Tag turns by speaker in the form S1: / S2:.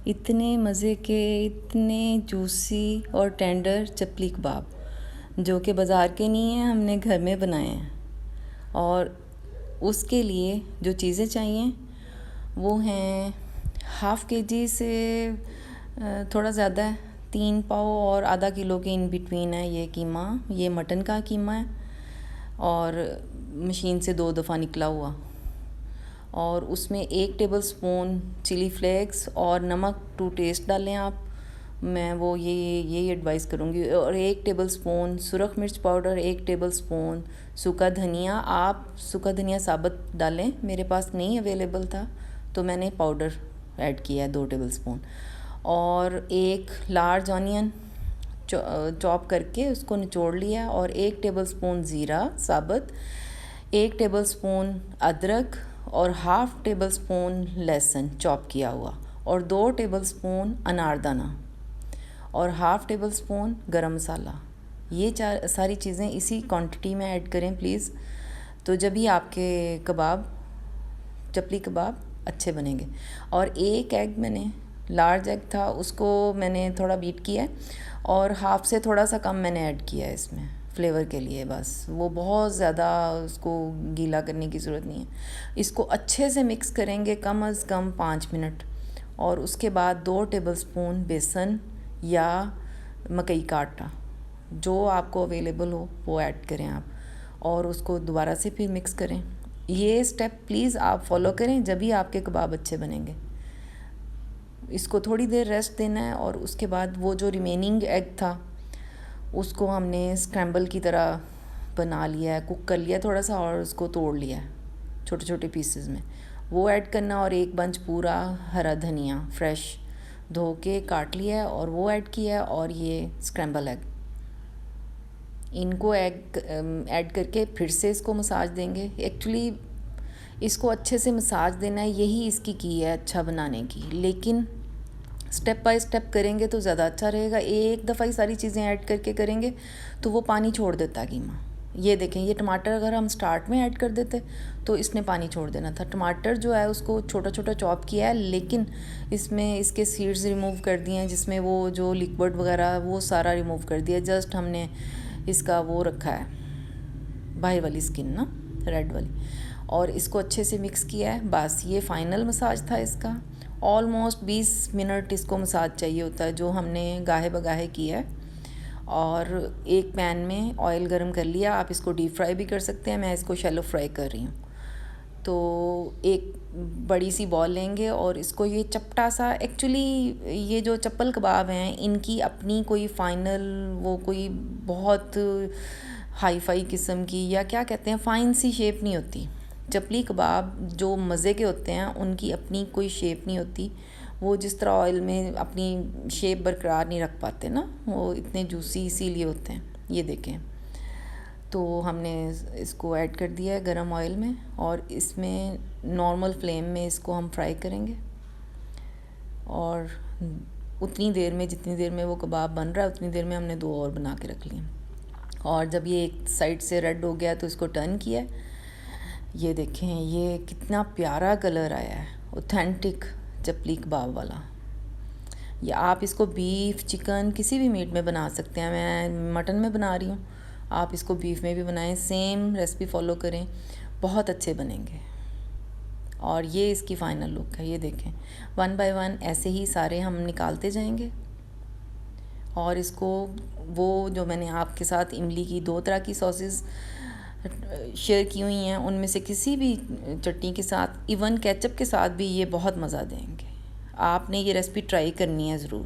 S1: इतने मज़े के, इतने जूसी और टेंडर चपली कबाब जो कि बाज़ार के नहीं हैं, हमने घर में बनाए हैं। और उसके लिए जो चीज़ें चाहिए वो हैं हाफ़ केजी से थोड़ा ज़्यादा है, 3 पाव और आधा किलो के इन बिटवीन है ये कीमा। ये मटन का कीमा है और मशीन से 2 दफ़ा निकला हुआ। और उसमें 1 टेबलस्पून चिली फ्लेक्स और नमक टू टेस्ट डालें आप। मैं वो यही एडवाइस करूँगी। और 1 टेबलस्पून सुरख मिर्च पाउडर, 1 टेबलस्पून सूखा धनिया। आप सूखा धनिया साबुत डालें, मेरे पास नहीं अवेलेबल था तो मैंने पाउडर ऐड किया है 2 टेबलस्पून। और 1 लार्ज ऑनियन चॉप करके उसको निचोड़ लिया। और 1 टेबलस्पून ज़ीरा साबुत, 1 टेबलस्पून अदरक और हाफ़ टेबलस्पून लहसुन चॉप किया हुआ, और 2 टेबलस्पून अनारदाना और हाफ़ टेबलस्पून गरम मसाला। ये सारी चीज़ें इसी क्वांटिटी में ऐड करें प्लीज़। तो जब ही आपके कबाब, चपली कबाब अच्छे बनेंगे। और 1 एग, मैंने लार्ज एग था उसको मैंने थोड़ा बीट किया है और हाफ़ से थोड़ा सा कम मैंने ऐड किया है इसमें फ्लेवर के लिए। बस वो बहुत ज़्यादा उसको गीला करने की ज़रूरत नहीं है। इसको अच्छे से मिक्स करेंगे कम अज़ कम 5 मिनट। और उसके बाद 2 टेबलस्पून बेसन या मकई का आटा जो आपको अवेलेबल हो वो ऐड करें आप, और उसको दोबारा से फिर मिक्स करें। ये स्टेप प्लीज़ आप फॉलो करें, जब भी आपके कबाब अच्छे बनेंगे। इसको थोड़ी देर रेस्ट देना है। और उसके बाद वो जो रिमेनिंग एग था उसको हमने स्क्रैम्बल की तरह बना लिया है, कुक कर लिया थोड़ा सा, और उसको तोड़ लिया है छोटे छोटे पीसेस में, वो ऐड करना। और 1 बंच पूरा हरा धनिया फ्रेश धो के काट लिया है और वो ऐड किया है। और ये स्क्रैम्बल एग, इनको ऐड करके फिर से इसको मसाज देंगे। एक्चुअली इसको अच्छे से मसाज देना है, यही इसकी की है अच्छा बनाने की। लेकिन स्टेप बाय स्टेप करेंगे तो ज़्यादा अच्छा रहेगा। एक दफ़ा ही सारी चीज़ें ऐड करके करेंगे तो वो पानी छोड़ देता है कीमा। ये देखें, ये टमाटर अगर हम स्टार्ट में ऐड कर देते तो इसने पानी छोड़ देना था। टमाटर जो है उसको छोटा छोटा चॉप किया है, लेकिन इसमें इसके सीड्स रिमूव कर दिए हैं, जिसमें वो जो लिक्विड वगैरह वो सारा रिमूव कर दिया। जस्ट हमने इसका वो रखा है, बाहर वाली स्किन ना, रेड वाली, और इसको अच्छे से मिक्स किया है। बस ये फ़ाइनल मसाज था इसका। ऑलमोस्ट 20 मिनट इसको मसाज चाहिए होता है जो हमने गाहे बगाहे किया है। और एक पैन में ऑयल गरम कर लिया। आप इसको डीप फ्राई भी कर सकते हैं, मैं इसको शैलो फ्राई कर रही हूँ। तो एक बड़ी सी बॉल लेंगे और इसको ये चपटा सा, एक्चुअली ये जो चप्पल कबाब हैं इनकी अपनी कोई फ़ाइनल वो कोई बहुत हाई फाई किस्म की या क्या कहते हैं फ़ाइन सी शेप नहीं होती। चपली कबाब जो मज़े के होते हैं उनकी अपनी कोई शेप नहीं होती। वो जिस तरह ऑयल में अपनी शेप बरकरार नहीं रख पाते ना, वो इतने जूसी इसीलिए होते हैं। ये देखें, तो हमने इसको ऐड कर दिया है गरम ऑयल में, और इसमें नॉर्मल फ्लेम में इसको हम फ्राई करेंगे। और उतनी देर में, जितनी देर में वो कबाब बन रहा है उतनी देर में हमने 2 और बना के रख लिए। और जब ये एक साइड से रेड हो गया तो इसको टर्न किया। ये देखें, ये कितना प्यारा कलर आया है, ऑथेंटिक चपली कबाब वाला। या आप इसको बीफ, चिकन, किसी भी मीट में बना सकते हैं। मैं मटन में बना रही हूँ, आप इसको बीफ में भी बनाएं, सेम रेसिपी फॉलो करें, बहुत अच्छे बनेंगे। और ये इसकी फ़ाइनल लुक है। ये देखें, 1 बाय 1 ऐसे ही सारे हम निकालते जाएंगे। और इसको वो जो मैंने आपके साथ इमली की 2 तरह की सॉसेस शेयर की हुई हैं, उनमें से किसी भी चटनी के साथ, इवन केचप के साथ भी ये बहुत मज़ा देंगे। आपने ये रेसिपी ट्राई करनी है ज़रूर।